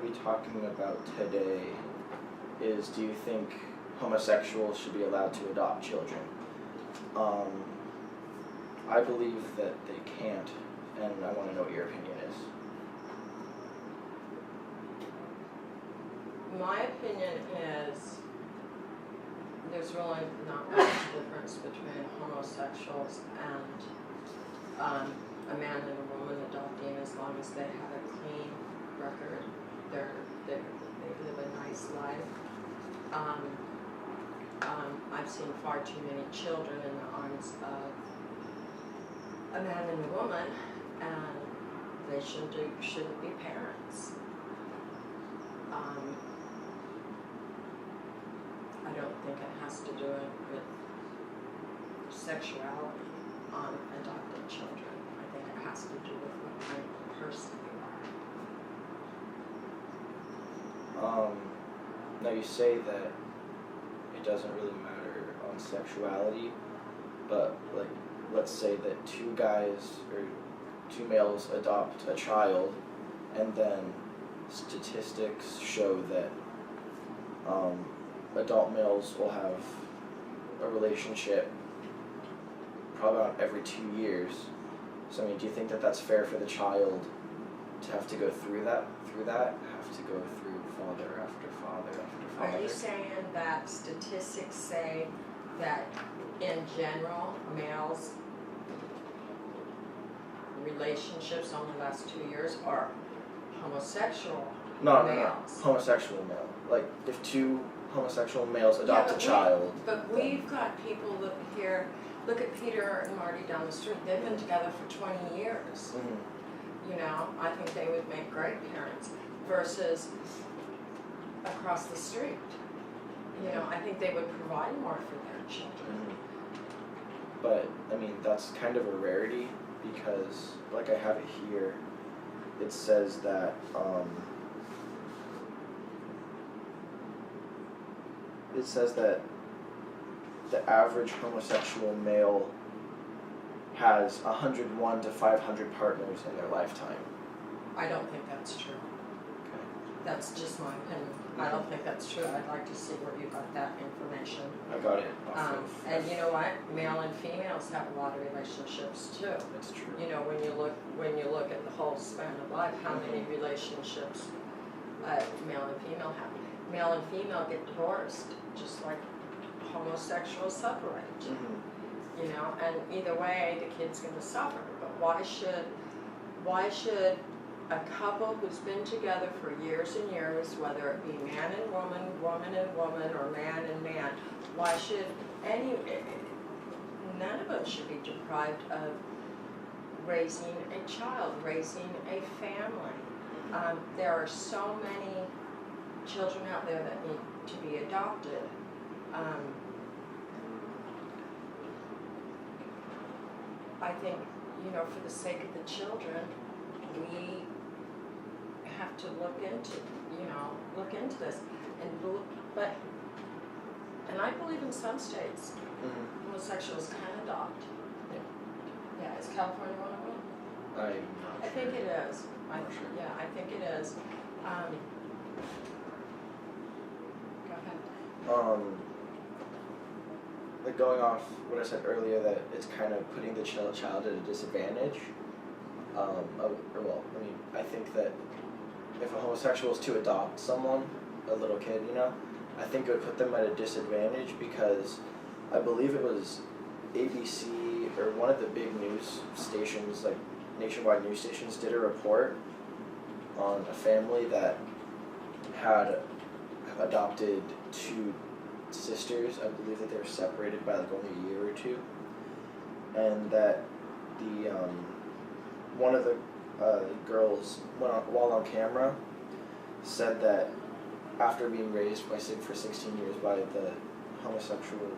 to be talking about today is, do you think homosexuals should be allowed to adopt children? I believe that they can't, and I want to know what your opinion is. My opinion is there's really not much difference between homosexuals and a man and a woman adopting, as long as they have a clean record. They live a nice life. I've seen far too many children in the arms of a man and a woman, and they shouldn't be parents. I don't think it has to do with sexuality on adopted children. I think it has to do with what kind of person you are. Now you say that it doesn't really matter on sexuality, but like, let's say that two males adopt a child, and then statistics show that adult males will have a relationship probably about every 2 years. So I mean, do you think that that's fair for the child to have to go through that? Have to go through father after father after father? Are you saying that statistics say that in general, males' relationships only last 2 years, or homosexual males? No, homosexual male. Like, if two homosexual males adopt a child. But we've got people here, look at Peter and Marty down the street. They've been together for 20 years. Mm-hmm. You know, I think they would make great parents versus across the street. You know, I think they would provide more for their children. Mm-hmm. But, I mean, that's kind of a rarity, because, like I have it here, it says that, the average homosexual male has 101 to 500 partners in their lifetime. I don't think that's true. Okay. That's just my opinion. I don't think that's true. I'd like to see where you got that information. I got it off of... And you know what? Male and females have a lot of relationships too. That's true. You know, when you look at the whole span of life, how many relationships male and female have. Male and female get divorced, just like homosexuals separate. Mm-hmm. You know, and either way, the kid's going to suffer. But why should a couple who's been together for years and years, whether it be man and woman, woman and woman, or man and man, why should none of us should be deprived of raising a child, raising a family. There are so many children out there that need to be adopted. I think, you know, for the sake of the children, we have to look into this, and I believe in some states, homosexuals can adopt. Yeah, is California one of them? I'm not I think it is. Sure. Yeah, I think it is. Go ahead. Like, going off what I said earlier, that it's kind of putting the child at a disadvantage. I think that if a homosexual is to adopt someone, a little kid, you know, I think it would put them at a disadvantage, because I believe it was ABC or one of the big news stations, like nationwide news stations, did a report on a family that had adopted two sisters. I believe that they were separated by like only a year or two, and that the one of the girls while on camera said that after being raised for 16 years by the homosexual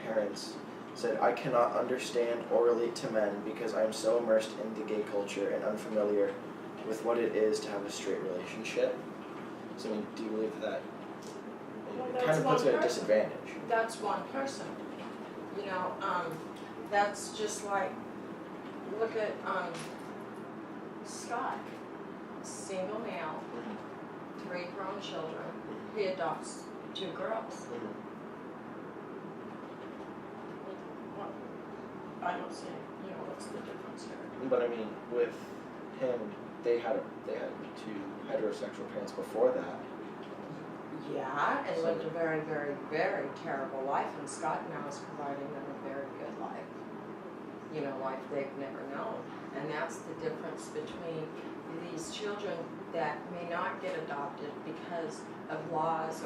parents, said, "I cannot understand or relate to men because I am so immersed in the gay culture and unfamiliar with what it is to have a straight relationship." So I mean, do you believe that it kind of puts it at a disadvantage? That's one person. You know, that's just like, look at Scott, single male, own children, he adopts 2 girls. What? I don't see, what's the difference there? But I mean, with him, they had 2 heterosexual parents before that. Yeah, and lived a very, very, very terrible life, and Scott now is providing them a very good life. Life they've never known. And that's the difference between these children that may not get adopted because of laws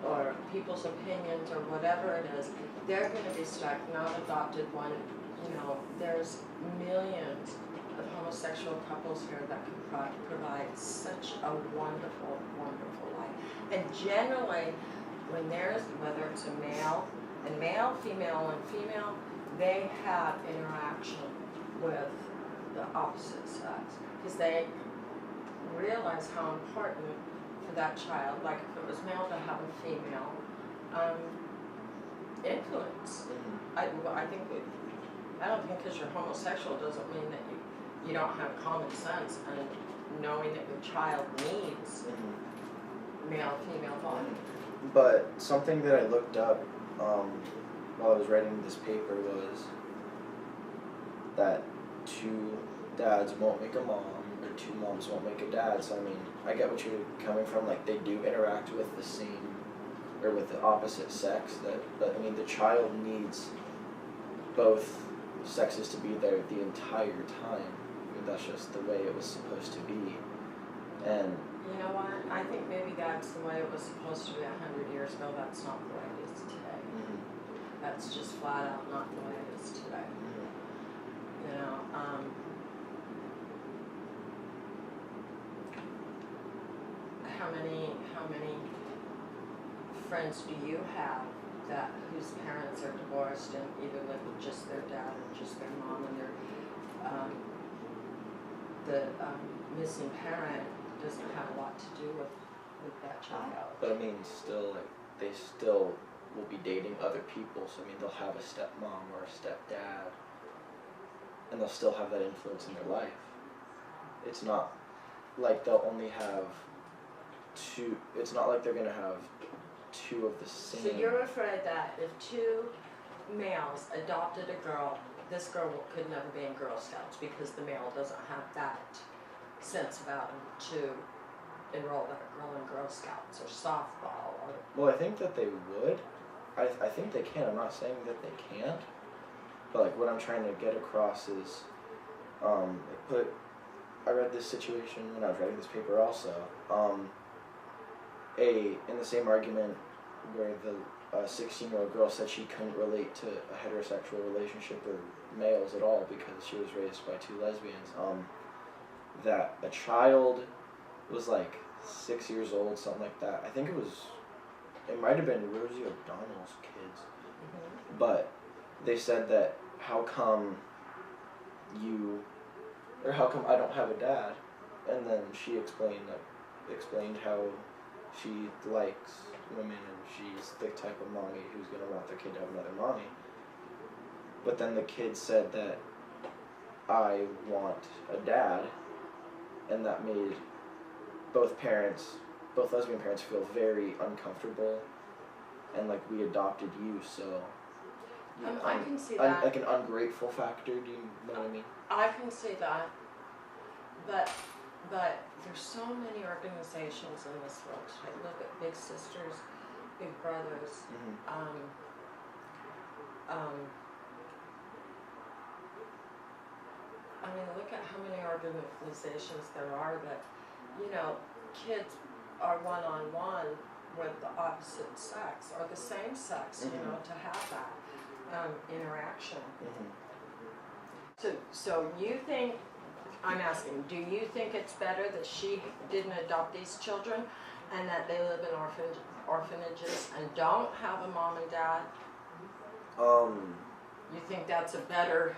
or people's opinions or whatever it is. They're going to be stuck, not adopted one. There's millions of homosexual couples here that can provide such a wonderful, wonderful life. And generally, when whether it's a male, and male, female, and female, they have interaction with the opposite sex because they realize how important for that child, like if it was male, to have a female influence. I don't think because you're homosexual doesn't mean that you don't have common sense and knowing that your child needs male, female bonding. But something that I looked up while I was writing this paper was that 2 dads won't make a mom, or 2 moms won't make a dad. So I mean, I get what you're coming from. Like they do interact with the same, or with the opposite sex. But I mean, the child needs both sexes to be there the entire time. I mean, that's just the way it was supposed to be. And you know what? I think maybe that's the way it was supposed to be 100 years ago. That's not the way it is today. That's just flat out not the way it is today. How many friends do you have whose parents are divorced and either live with just their dad or just their mom, and the missing parent doesn't have a lot to do with that child? But I mean, still, like, they still will be dating other people, so I mean, they'll have a stepmom or a stepdad, and they'll still have that influence in their life. It's not like they'll only have 2, it's not like they're gonna have 2 of the same. So you're afraid that if 2 males adopted a girl, this girl could never be in Girl Scouts because the male doesn't have that sense about him to enroll that girl in Girl Scouts or softball or... Well, I think that they would. I think they can. I'm not saying that they can't. But like what I'm trying to get across is, I read this situation when I was writing this paper also. In the same argument where the 16-year-old girl said she couldn't relate to a heterosexual relationship or males at all because she was raised by 2 lesbians. That a child was like 6 years old, something like that. I think it might have been Rosie O'Donnell's kids. But they said that how come I don't have a dad? And then she explained how she likes women and she's the type of mommy who's going to want their kid to have another mommy. But then the kid said that I want a dad, and that made both lesbian parents feel very uncomfortable, and like, we adopted you, so... I can see that. Like an ungrateful factor, do you know what I mean? I can see that, but there's so many organizations in this world today. Look at Big Sisters, Big Brothers. I mean, look at how many organizations there are that, kids are one-on-one with the opposite sex or the same sex, to have that interaction. So you think, I'm asking, do you think it's better that she didn't adopt these children and that they live in orphanages and don't have a mom and dad? You think that's a better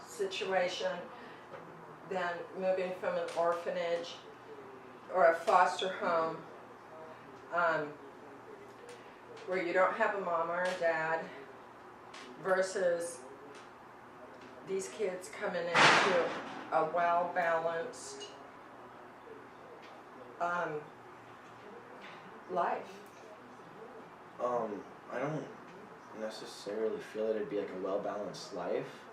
situation than moving from an orphanage or a foster home where you don't have a mom or a dad versus these kids coming into a well-balanced life? I don't necessarily feel that it'd be like a well-balanced life,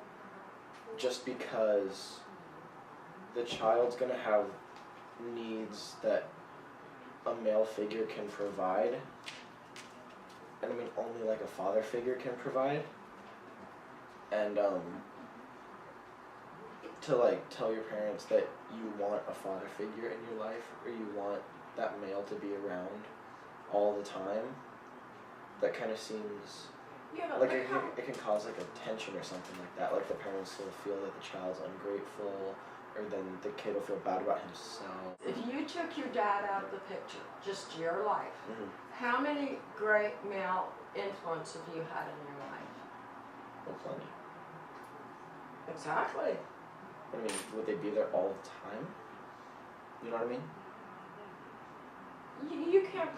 just because the child's gonna have needs that a male figure can provide, and I mean only like a father figure can provide, and to like tell your parents that you want a father figure in your life, or you want that male to be around all the time, that kind of seems Yeah, but like look how, it can cause like a tension or something like that. Like the parents will feel that the child's ungrateful, or then the kid will feel bad about himself. if you took your dad out of the picture, just your life, Mm-hmm. how many great male influence have you had in your life? Well, plenty. Exactly. I mean, would they be there all the time? You know what I mean? You can't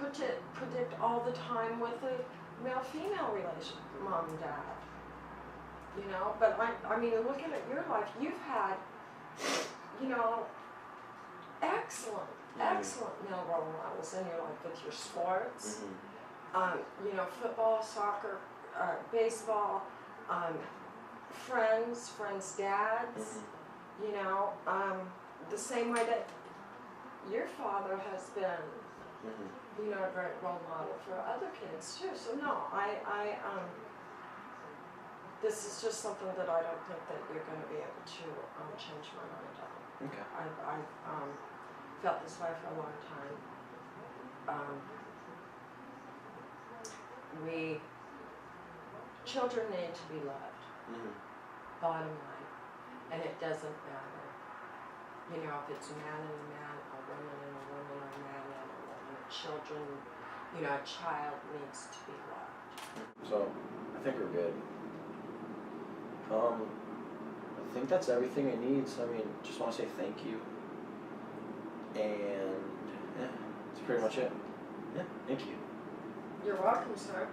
predict all the time with a male-female relation, mom and dad. You know, but I mean, looking at your life, you've had, you know, excellent male role models in your life with your sports. Mm-hmm. You know, football, soccer, baseball, friends, dads. Mm-hmm. You know, the same way that your father has been, Mm-hmm. you know, a great role model for other kids too. So no, this is just something that I don't think that you're going to be able to change my mind on. Okay. I've felt this way for a long time. Children need to be loved, Mm-hmm. bottom line, and it doesn't matter, you know, if it's a man and a man, a woman and a woman, or a man and a woman. Children, you know, a child needs to be loved. So, I think we're good. I think that's everything I need. So, I mean, just want to say thank you. And, yeah, that's pretty much it. Yeah, thank you. You're welcome, sir.